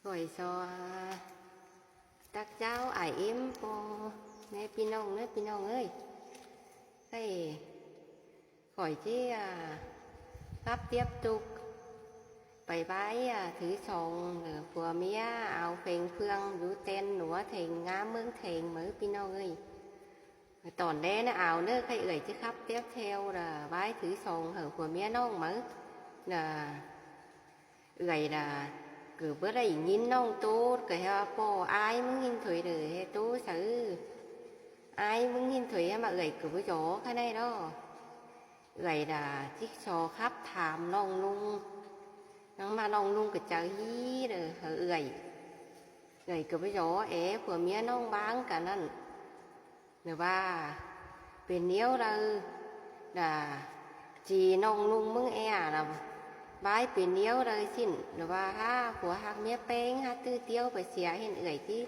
khỏi cho các cháu ải em po nè pinong ơi cái khỏi chứ pháp tiếp tục bài bái thứ sòng phùa mía áo phèn phương rú tên núa thèn ngá mương thèn mới pinong ơi tòn đen nó ảo nữa khai ưỡi chứ khắp tiếp theo là bái thứ sòng ở phùa mía nông mới là ưỡi là cứ bữa đây nhìn nông tốt cái po ai muốn nhìn thủy được hay tốt xử ai muốn nhìn thủy mà ưỡi cứ bữa chỗ cái này đó ưỡi là chiếc xò khắp thảm nông luôn nó mà nông luôn cái chợ hí rồi ưỡi cứ bữa chỗ é phùa mía nông bán cả nên người ba bên níu đâu là chỉ nông luôn muốn là bái bên níu đâu xin người ba ha của hạt mía bén ha tư tiêu phải xẻ hiện ưỡi chứ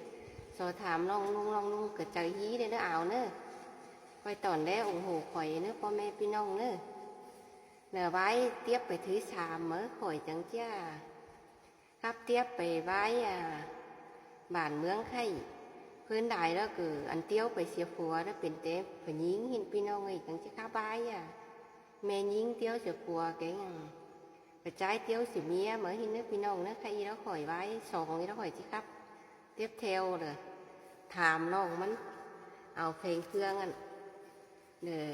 so thảm nông luôn cái trời hí để nó ảo nữa quay tòn đấy ủng hộ khỏi nữa po mẹ pinong nữa là bái tiếp phải thứ xàm mới khỏi chẳng cha khắp tiếp về bái bản mướn khayพื้นได้แล้วคืออันเตี้ยวไปเสียผัวแล้วเป็นเต็มไปยิงหินพี่น้องไงจังจะข้าบายแม่ยิงเตี้ยวเสียผัวแกงไปtráiเตี้ยวสิเมียเหมือนหินนึกพี่น้องนะใครแล้วข่อยไว้สองนี้แล้วข่อยจิครับtiếp theoเลยถามน้องมันเอาเพลงเครื่องอันเนี่ย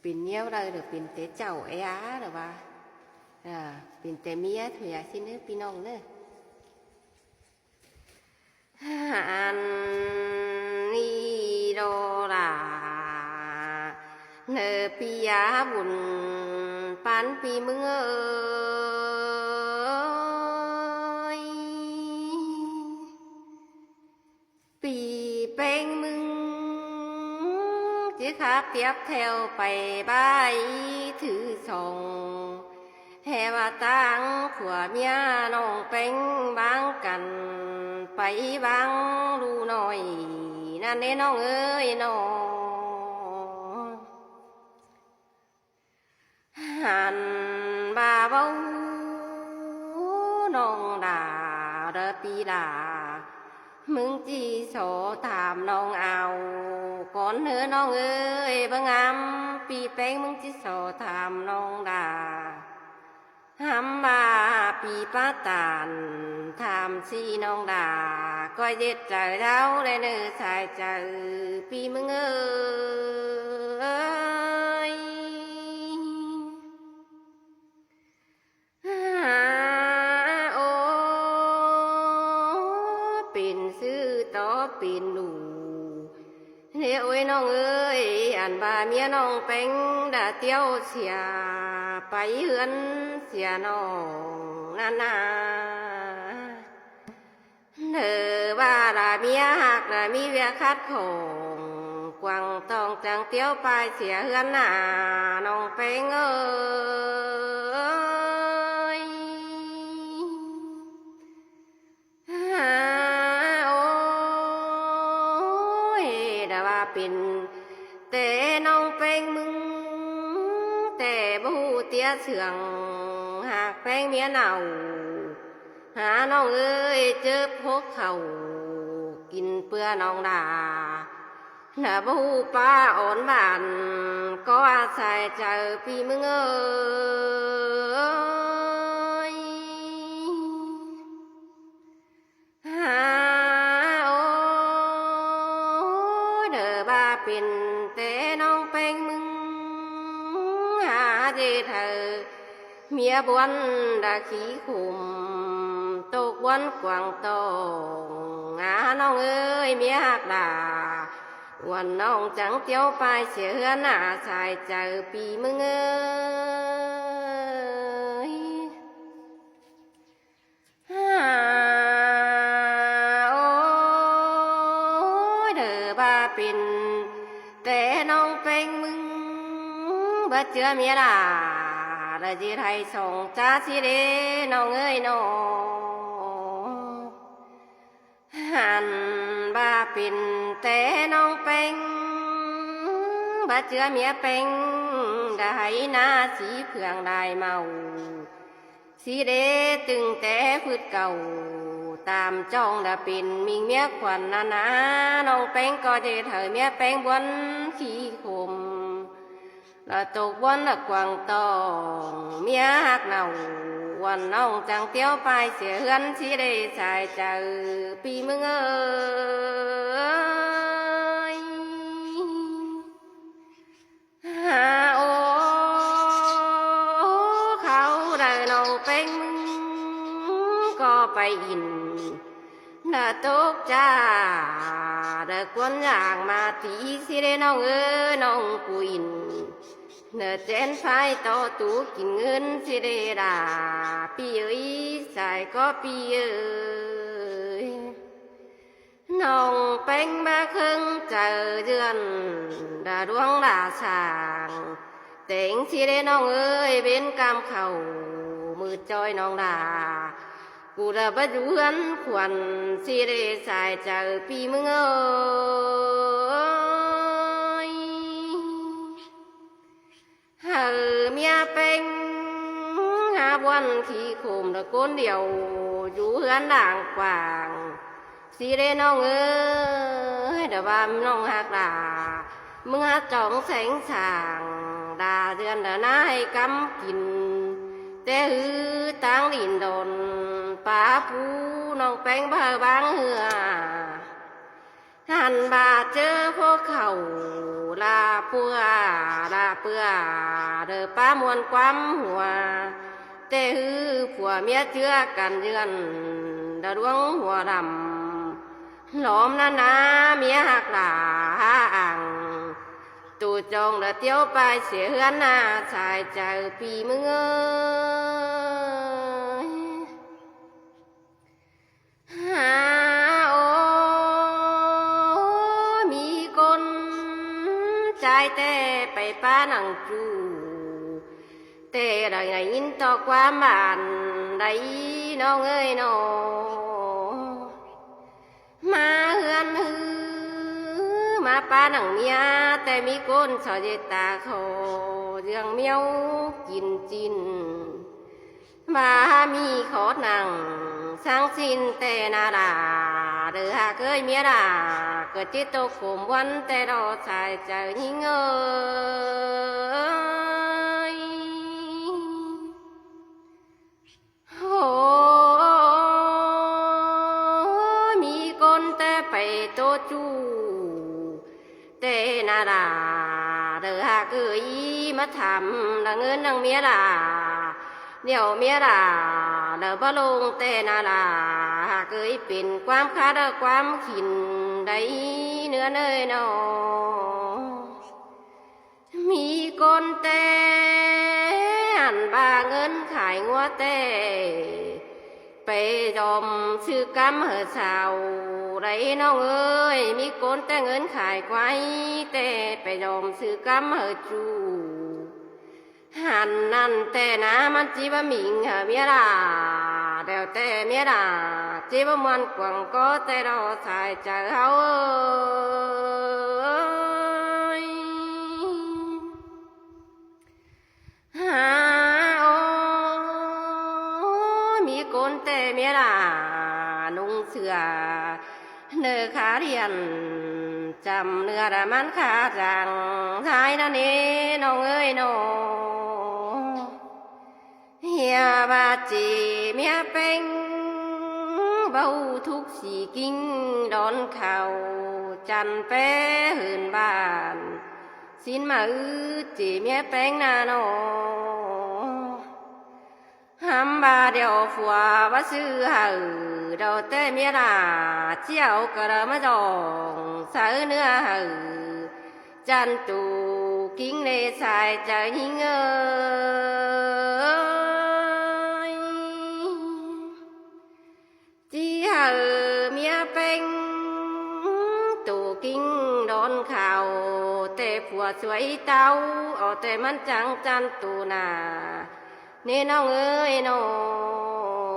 เป็นเนี้ยวได้หรือเป็นเต๋เจ้าไอ้อาหรือว่าเป็นเต๋เมียถุยสินึกพี่น้องเนี่ยอันนี้โดราเนปิยาบุญปันปีมึงเอ้ยปีเป็นมึงจะขับเทียบแถวไปบ้ายถือส่งแห่ว่าตั้งขัวเมียน้องเป็นบางกันไปบางดูหน่อยนั่นเด้น้องเอ้ยน้องหันบาเบาน้องด่าเด้อปีด่ามึงจีโสถามน้องเอาก่อนเนื้อน้องเอ้ยบางอ้ำปีแป้งมึงจีโสถามน้องด่าหำบาปีป้าตานทำซีน้องด่าก้อยเด็ดใจเท้าได้เนื้อสายใจปีมึงเอ้ยโอ้เป็นซื้อต่อเป็นดูเฮ้ยน้องเอ้ยอันบาเมียน้องเป็นด่าเตี้ยวเสียไปเฮือนเสียน้องนาเธอว่าละเมียหักละมีเวียคัดของกวางตองจังเตี้ยวไปเสียเฮือนหน้าน้องเป็นเอ้ยโอ้ยแต่ว่าเป็นแต่น้องเป็นมึงแต่บูเตี้ยเสื่องหากแป้งเมียเน่าหาน้องเอ้ยเจอพกเข่ากินเปื้อน้องด่าน่ะบูป้าอ่อนบานก็อาศัยเจอพี่มึงเอ้ยหาโอ้เด้อบ้าเป็นแต่น้องเป็นมึงหาเจเธอเมียบวนดาขี้ขุมตกวันกวางตองน้องเอ้ยเมียหักด่าวันน้องจังเตี้ยวไปเสียเฮือนหน้าชายเจอปีมึงเอ้ยโอ้เด้อบ้าเป็นแต่น้องเป็นมึงบ่เจอเมียด่าlà chỉ thầy sống cha chỉ đểน้องเอ้ยน้องหันบาเป็นแต่น้องเป็นบาเจือเมียเป็นได้หน้าสีเพื่องได้เมา สีเดตึงแต่พืชเก่าตามจ้องดาปินมิงเมียขวัญนาน้องแป้งก็จะเถอเมียแป้งบวนขี้ขมละตกบวนละกวางตองเมียหักเน่าวันน้องจังเตี้ยวไปเสียเฮือนสีเดชายเจอปีมึงเอ้ยหาโอเขาได้น้องแป้งก็ไปอินน่ะตกจ้าเด็กคนอย่างมาตีสิเรน้องเอ้ยน้องกูอินเนื้อเจนไฟต่อตูกินเงินสิเรดาปีเอ้ยใส่ก็ปีเอ้ยน้องเป็นมาครึ่งเจอเดือนดาดวงดาสางแต่งสิเรน้องเอ้ยเป็นกำเข่ามือจอยน้องดากูระบดเฮือนขวัญสิเรสายเจอปีมึงเอ้ยเฮอเมียเป็นหาวันขี้โคมตะโกนเดียวอยู่เฮือนด่างกว่างสิเรน้องเอ้ยเดี๋ยวบ้านน้องหักด่ามึงหาจ่องแสงสางด่าเดือนด่าหน้าให้กำกินแต่ฮือตั้งดินดนป้าผู้น้องแป้งเบอบางเหือหันบาเจอพวกเขาลาเปื่อเด้อป้ามวนความหัวแต่ฮือผัวเมียเจือกันเยือนดาดวงหัวดำหลอมนานาเมียหักหลาอ่างตูจองเด้อเตี้ยวไปเสียเฮือนหน้าชายเจอปีมึงเอ้ยหาโอมีคนใจแต่ไปป้าหนังจูแต่ได้ยินต่อความบานได้น้องเอ้ยน้องมาเฮือนฮือมาป้าหนังเมียแต่มีคนสอเจตาโคเรื่องเมียวกินจินมามีขอหนังสังสินแต่นาดาเดือหาเคยเมียดาเกิดจิตตกขมวันแต่รอสายใจยิ่งเอ้ยโอ้มีคนแต่ไปโตจูแต่นาดาเดือหาเคยมาทำดังเงินดังเมียดาเดี๋ยวเมียดาเดินบ่ลงแต่นาลาเคยเป็นความคาดความขินได้เนื้อเนยนอมีคนแต่หันบาเงินขายงัวแต่ไปยอมซื้อกำเหอสาวไรน้องเอ้ยมีคนแต่เงินขายไว้แต่ไปยอมซื้อกำเหอจูหันนั่นแต่นะมันจีบมิงเหเมียดาเดี๋ยวแต่เมียดาจีบมันกวางก็แต่รอสายเจอเขาหาโอมีคนแต่เมียดานุ่งเสื้อเนื้อขาเรียนจำเนื้อดามันขาจังท้ายนั่นเองน้องเอ้ยน้องเฮียบาจีเมียเป็นเบาทุกสีกิ้งดอนเข่าจันเป้หืนบ้านสินมาจีเมียเป็นนาโนหำบาเดียวฝัวว่าซื้อหาเดาแต่เมียดาเจียวกระมาจองสาเนื้อหาจันตูกิ้งในสายใจยิ่งเอ้ยจีหาเมียเป็นตูกิ้งโดนข่าวแต่ผัวสวยเต้าเอาแต่มันจังจันตูนานี่น้องเอ้ยน้อ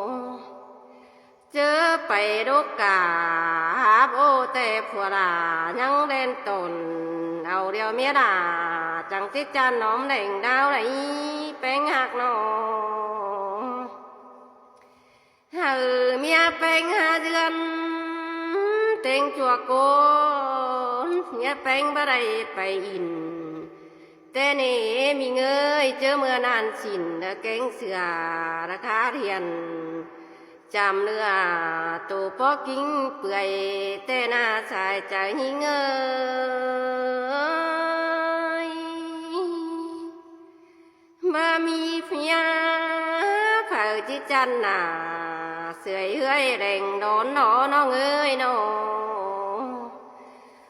งเจอไปดูกาหาโอแต่ผัวลายังเล่นตนเอาเดียวเมียดาจังติดจานน้อมแดงดาวไหนเป็นหักน้อง แป้งหาเดือนเต็งจัวโกนเมียแป้งบ่ได้ไปอินแต่นี่มีเงยเจอเมื่อนานสินแกงเสือราคาเทียนจำเนื้อตัวพอกิ้งเปื่อยแต่หน้าสายใจหิเงยบ่มีเพียเผาจิจันหนาเสื่อยเฮ้ยแรงโดนหนอน้องเอ้ยน้อง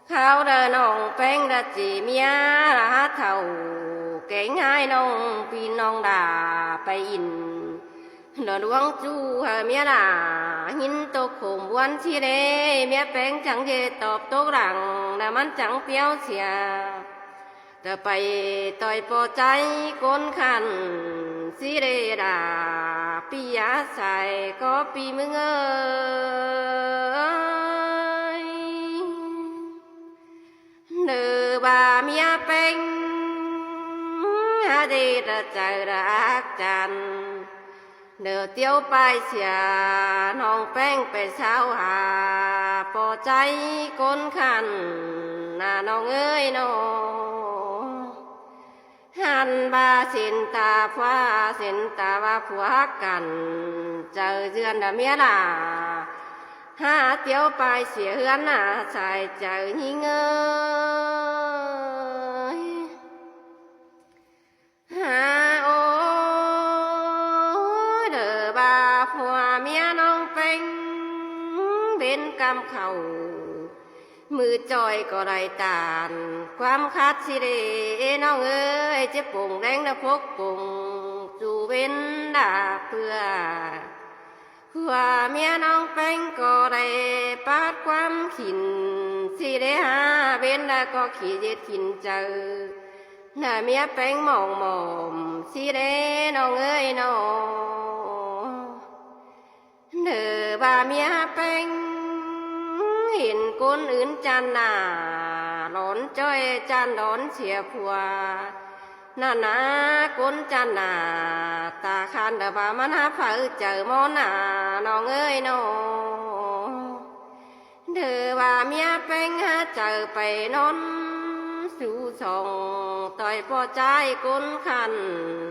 เขาเดินน้องแป้งระจีเมียระเท่าเก่งให้น้องพี่น้องด่าไปอินเดินวังจูเมียด่าหินตกขมวันชีเดเมียแป้งจังเจตอบตกหลังแต่มันจังเปียวเสียแต่ไปต่อยพอใจคนขันสิเรดาปียาใส่ก็ปีมึงเอ้ยเนื้อบาเมียเป็นหาดีระใจรักจันเนื้อเตี้ยวไปเสียน้องแป้งเป็นสาวหาพอใจคนขันน่าน้องเอ้ยน้องหันบาสินตาฟ้าสินตาว่าผัวกันเจอเดือนดาเมียล่ะหาเตี้ยวไปเสียเฮือนน่ะใส่เจอหิเงยหาโอ้เด้อบาผัวเมียน้องเป็นเป็นกำเข่ามือจอยก็ไรตานความคัดสิเดน้องเอ้ยเจ็บปุ่งแดงนะพกปุ่งจูเว้นดาเพื่อผัวเมียน้องเป็นก็ได้ปาดความขินสิเดหาเว้นดาก็ขี้เย็ดขินเจอหน้าเมียเป็นมองมอมสิเดน้องเอ้ยน้องเด้อบาเมียเป็นเห็นคนอื่นจันหนาหลอนจ้อยจันหลอนเสียผัวน่านาคนจันหนาตาคันเดบามันหาเผอเจอมอนาน้องเอ้ยน้องเด้อว่าเมียเป็นหาเจอไปนอนสู่ส่องต่อยพอใจคนคัน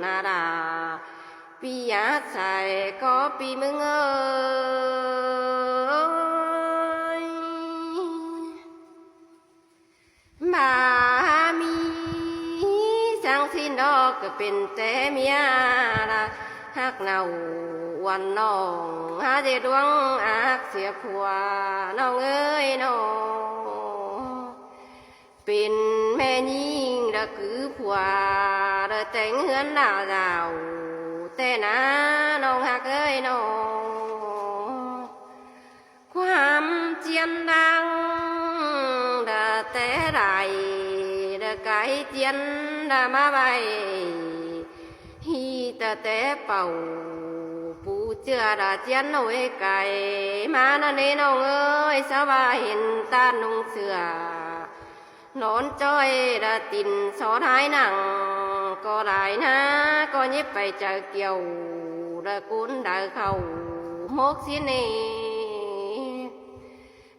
นาดาปียาใส่ก็ปีมึงเอ้ยบามีสังสินดอกก็เป็นแต่เมียละหักเนาวันน้องหาเจดวงอักเสียผัวน้องเอ้ยน้องเป็นแม่ยิ่งละคือผัวละแต่งเฮือนดาวดาวแต่นะน้องหักเอ้ยน้องความเจียนดังดาแต่ไรดาไก่เจียนดามาใบฮีตาแต่เป่าปูเจือดาเจียนเอาไว้ไก่มานั่นเองน้องเอ้ยสบายเห็นตานุ่งเสือนอนจ้อยดาตินสอท้ายหนังก็ได้นะก็ยิบไปเจอเกี่ยวดากุนดาเข้ามกสินี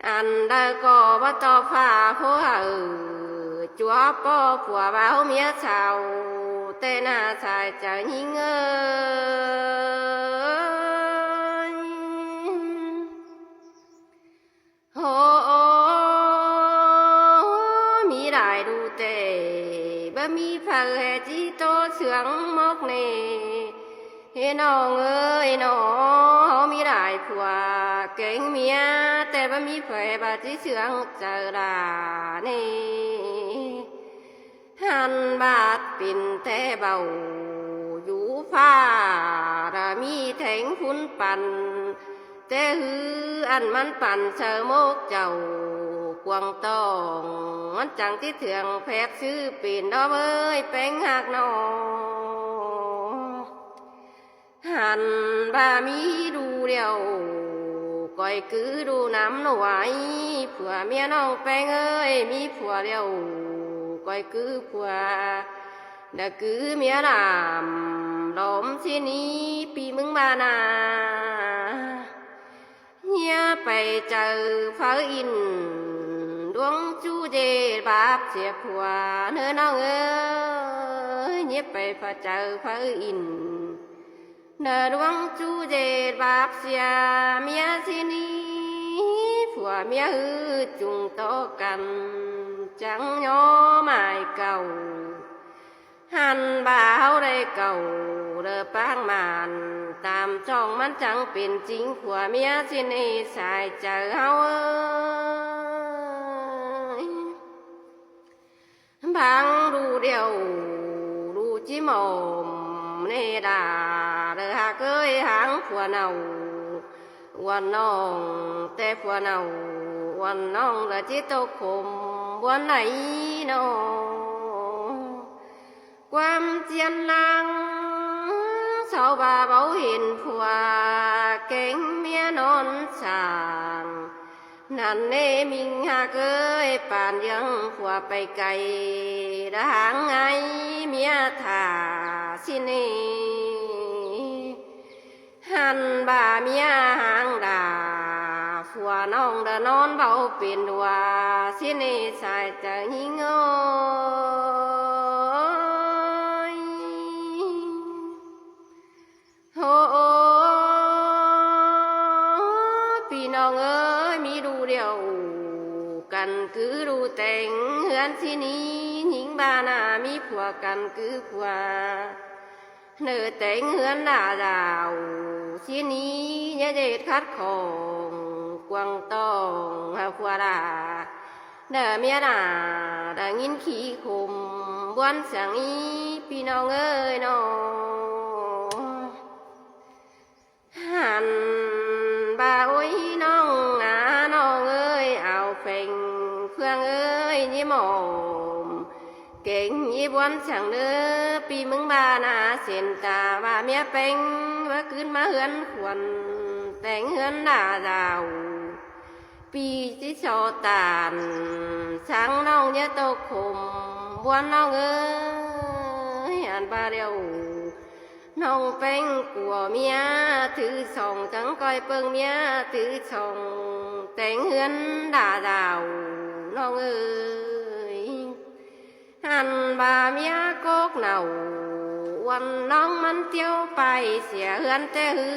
อันดาก็บ่ตอบฟ้าผู้เอ๋จัวป้อผัวเบาเมียสาวแต่หน้าสายเจอหิงเอ้ยโอ้มีได้ดูแต่บ่มีเผอแห่จีโตเสืองมกเน่เฮ้น้องเอ้ยน้องมีได้ผัวเก่งเมียแต่บ่มีเผอบาจีเสืองเจอดานี่หันบาดปิ่นแต่เบาอยู่ฟ้าดามีแทงฝุ่นปั่นแต่หืออันมันปั่นเชอโมกเจ้ากวางตองมันจังที่เถื่องแพกซื้อปิ่นดอกเอ้ยแป้งหักน้องหันบามีดูเดียวก้อยคือดูน้ำหน่วยผัวเมียน้องแป้งเอ้ยมีผัวเดียวก้อยคือผัวดะคือเมียดำลมสินี้ปีมึงบานา เจอพระอินทร์ดวงจูเจบาปเสียผัวเนื้อน้องเอ้ยเย็บไปพระเจอพระอินทร์เนื้อดวงจูเจบาปเสียเมียสินี้ผัวเมียจุงโตกันจังย้อหมายเก่าหันบ่าวได้เก่าเด้อปางมานตามจ้องมันจังเป็นจริงผัวเมียสินี้สายเจอเฮาพังดูเดียวดูจิหมอมเนดาเด้อหาเคยหางผัวเนาวันน้องแต่ผัวเนาวันน้องละจิตกขมวันไหนน้องความเจียนลังสาวบาเบาเห็นผัวเก่งเมียนอนสางนั่นเนมิงหาเกยป่านยังผัวไปไกลดาหางไงเมียถ่าสิเนหันบ่าเมียหางดาผัวน้องเดนอนเบาเป็นดัวสิเนสายจะหิงโอ้พี่น้องเอ้ยมีดูเดียวกันคือดูแต่งเฮือนที่นี้หญิงบ้านามีผัวกันคือผัวเนื้อแต่งเฮือนหน้าดาวที่นี้ยะเด็ดคัดของกวางตองหาผัวดาเนื้อเมียนาดังยินขี้คมบวนเสียงอีพี่น้องเอ้ยน้องหันบ่าโอ้ยน้องนาน้องเอ้ยเอาเพ่งเพื่องเอ้ยยี่หมอมเก่งยี่บวนสั่งเด้อปีมึงบานาเส้นตาว่าเมียเป็งว่าคืนมาเฮือนขวัญแต่งเฮือนหน้าดาวปีที่โชตานสั่งน้องยะโตคมบวนน้องเอ้ยอันบาเดียวน้องเป็งกลัวเมียถือส่องจังก้อยเปิงเมียถือส่องแต่งเฮือนด่าดาวน้องเอ้ยหันบ่าเมียโกกเหนาวันน้องมันเที่ยวไปเสียเฮือนแต่หื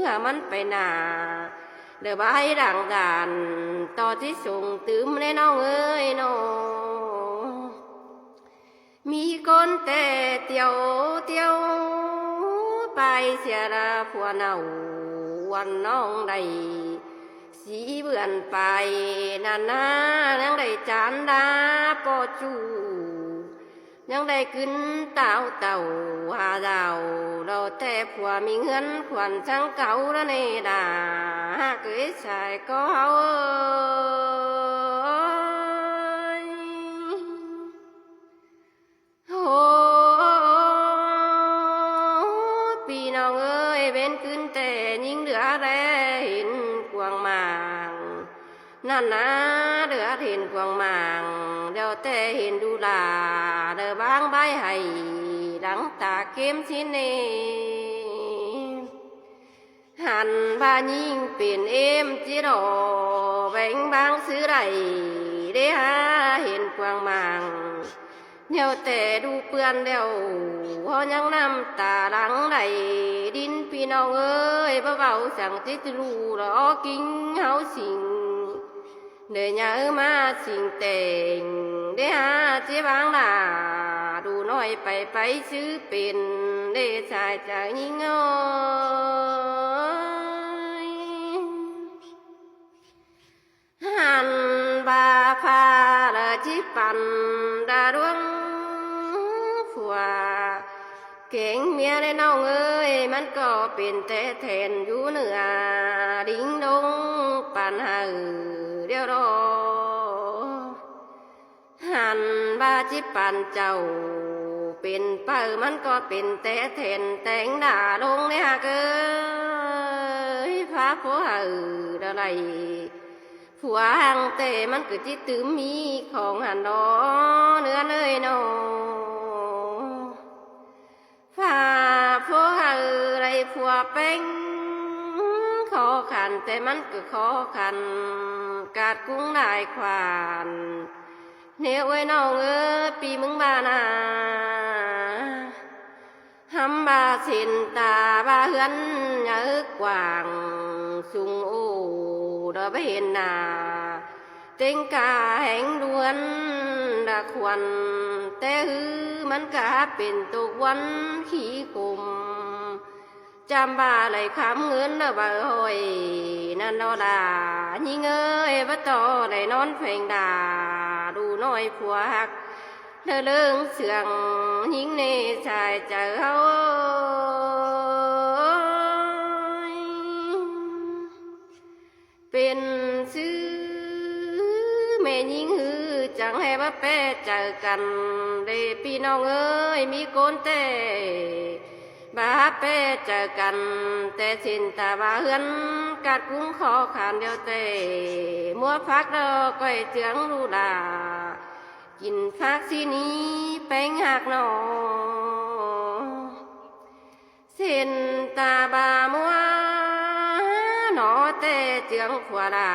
อมันไปหนาเดือบใบด่างด่านต่อที่ส่งตื้มในน้องเอ้ยน้องมีคนแต่เที่ยวไปเสียละผัวเนาวันน้องใดสีเบื่อนไปนานนายังได้จานดาปอจูยังได้ขึ้นเต่าหาดาวเราแต่ผัวมีเงินขวัญช่างเก่าละเนดาเกยชายก็เฮาพี่น้องเอ้ยเป็นขึ้นแต่ยิ่งเหลือแร่เห็นกวางมางนั่นนะเหลือเห็นกวางมางเดี๋ยวแต่เห็นดูลาเดี๋ยวบางใบให้หลังตาเข้มชิ้นเนหันบายิ่งเป็นเอ็มจิโรแบ่งบางซื้อไรได้หาเห็นกวางมางเดี๋ยวแต่ดูเปื้อนเดี๋ยวพอยังน้ำตาหลังไหลดินพี่น้องเอ้ยเบาๆสั่งจิตรูรอกินเฮาสิงเดี๋ยวอย่ามาสิ่งแต่งเดี๋ยวหาเจ๊บางหน้าดูน้อยไปซื้อเป็นเดี๋ยวชายจะยิ่งเอ้ยหันบาพาละจิปันดาดวงผัวเก่งเมียได้น้องเอ้ยมันก็เป็นแต่แทนอยู่เหนือดิ้งดงปันหาเดียวรอหันบาจิปันเจ้าเป็นเปิมันก็เป็นแต่แทนแต่งด่าลงในหากเอ้ยพาผัวอะไรผัวหังแต่มันก็จิตื้มมีของหันดอเนื้อเลยนอพาผัวอะไรผัวเป็งข อขันแต่มันก็ขอขันกาดกุ้งได้ขวานเนไว้น้องปีมึงบานาหำบาสินตาบาเฮือนยาอึกกว่างสุงโอดอเบเห็นนาเต็งกาแห่งดวนดาควันแต่ฮือมันกาเป็นตุกวันขี้กุมจำบาไหลคำเงินเด้อบ่เฮ้ยนั่นดอดายิ่งบ่ต่อได้นอนเพลงดาดูน้อยผัวหักเด้อเลิงเสื่องยิ่งในชายเจ้าเฮาเป็นซื้อแม่ยิ่งหือจังให้บ่แปะเจอกันได้พี่น้องมีโกนแต่บาเป้เจอกันแต่สินตาบาเฮือนกัดกุ้งขอขานเดียวเตมัวพักเราก้อยเจืองรูดากินฟักสีนี้แป้งหักหนอสินตาบามัวหนอแต่เจืองขวาดา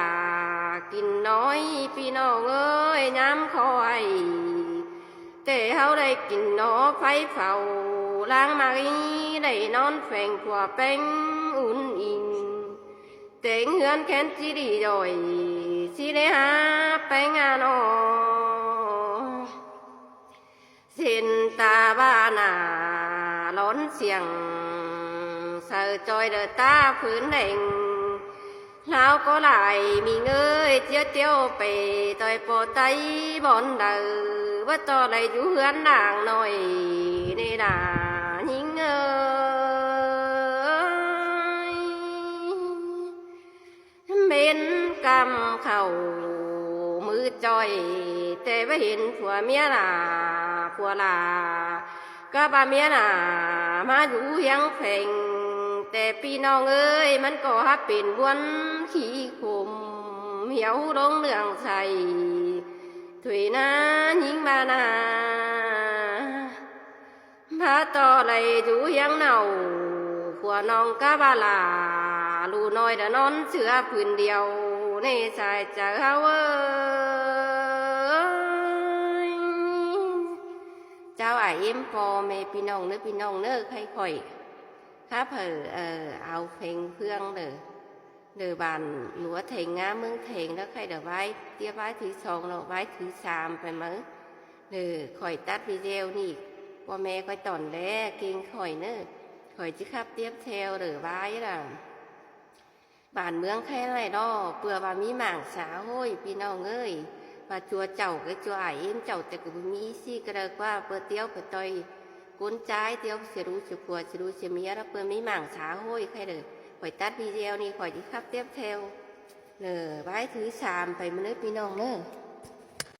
กินน้อยพี่น้องย้ำคอยแต่เฮาได้กินหนอไฟเฝ้าล้างมาอีได้นอนแฝงขวาแป้งอุ่นอิงเต็งเฮือนแค้นจีดีดอยสิได้หาแป้งนอสินตาบ้านาล้นเสียงเสือจอยเดอตาพื้นแดงแล้วก็ไหลมีเงยเจียวเจียวไปต่อยโปไตบอนเดอว่าต่อไหลอยู่เฮือนนางหน่อยในนายิ่งเม็นกำเข่ามือจอยแต่ว่าเห็นผัวเมียน่ะผัวลาก็บ่าเมียน่ะมาอยู่ยังเพ่งแต่พี่น้องมันก็ฮับเป็นบวนขี้ขมเหี่ยวลงเรื่องใส่ถุยนายิ่งบานาพาต่อไหลอยู่ยังเน่าผัวน้องก็บาลาลูน้อยแต่นอนเสือผืนเดียวในสายเจ้าเจ้าไอ้เอ็มพอแม่พี่น้องเนื้อพี่น้องเนื้อใครข่อยครับเอาเพลงเพื่องเดือบานหลัวเถงงาเมืองเถงแล้วใครเดือไว้เตี้ยไว้ถือสองเราไว้ถือสามไปมั้งข่อยตัดวิดีโอนี่ว่าแม่ข่อยตอนแรกกินข่อยข่อยจะขับเตี้ยเทลหรือไว้ล่ะบ้านเมืองแค่ไรดอเปลือบามีหมางสาห้อยพี่น้องว่าจัวเจ้ากับจัวไอ้เอ็มเจ้าแต่ก็มีซี่กระเดกว่าเปิดเตี้ยวเปิดต่อยกุนใจเตี้ยวเสียรู้เสียผัวเสียรู้เสียเมียแล้วเปิดมีหมางสาห้อยใครข่อยตัดวิดีโอนี่ข่อยจะขับเตี้ยเทลไว้ถือสามไปมันพี่น้อง